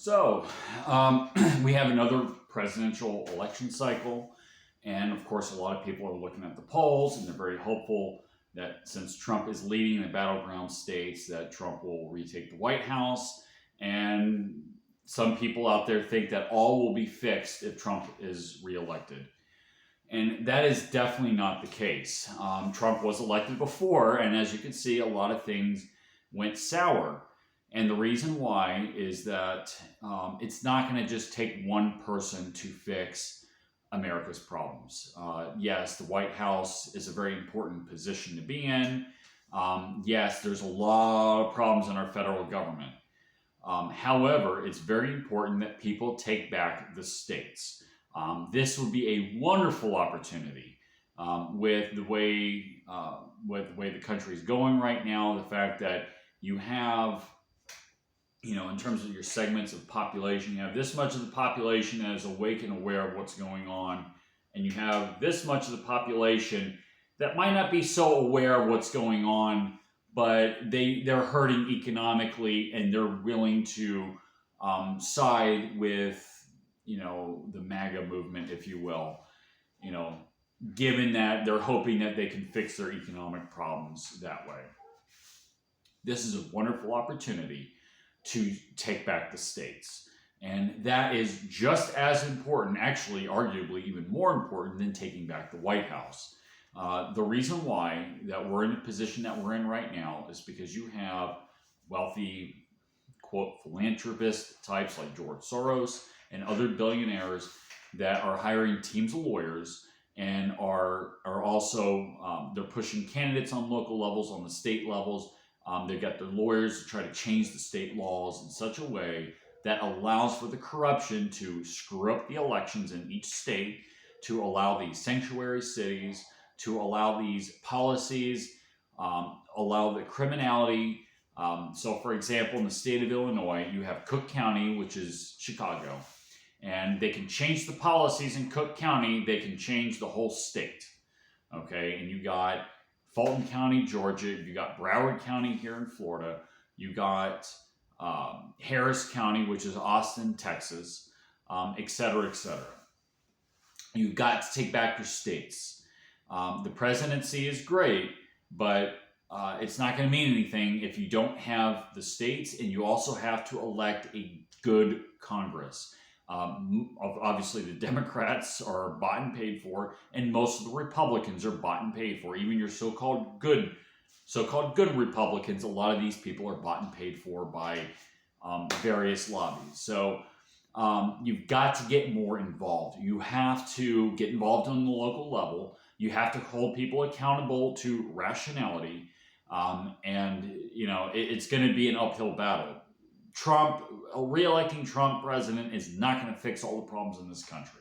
So, we have another presidential election cycle. And of course, a lot of people are looking at the polls and they're very hopeful that since Trump is leading the battleground states, that Trump will retake the White House. And some people out there think that all will be fixed if Trump is reelected. And that is definitely not the case. Trump was elected before, and as you can see, a lot of things went sour. And the reason why is that it's not going to just take one person to fix America's problems. Yes, the White House is a very important position to be in. Yes, there's a lot of problems in our federal government. However, it's very important that people take back the states. This would be a wonderful opportunity with the way the country is going right now. The fact that you have, in terms of your segments of population, you have this much of the population that is awake and aware of what's going on, and you have this much of the population that might not be so aware of what's going on, but they're hurting economically and they're willing to side with the MAGA movement, if you will, given that they're hoping that they can fix their economic problems that way. This is a wonderful opportunity to take back the states. And that is just as important, actually, arguably even more important than taking back the White House. The reason why that we're in the position that we're in right now is because you have wealthy, quote, philanthropist types like George Soros and other billionaires that are hiring teams of lawyers and are also, they're pushing candidates on local levels, on the state levels. They've got their lawyers to try to change the state laws in such a way that allows for the corruption to screw up the elections in each state, to allow these sanctuary cities, to allow these policies, allow the criminality. So for example, in the state of Illinois, you have Cook County, which is Chicago, and they can change the policies in Cook County, they can change the whole state, okay? And you got Fulton County, Georgia, you got Broward County here in Florida, you got Harris County, which is Austin, Texas, et cetera, et cetera. You've got to take back your states. The presidency is great, but it's not going to mean anything if you don't have the states, and you also have to elect a good Congress. Obviously, the Democrats are bought and paid for, and most of the Republicans are bought and paid for. Even your so-called good Republicans, a lot of these people are bought and paid for by various lobbies. So you've got to get more involved. You have to get involved on the local level. You have to hold people accountable to rationality. It's going to be an uphill battle. Re-electing Trump president is not going to fix all the problems in this country.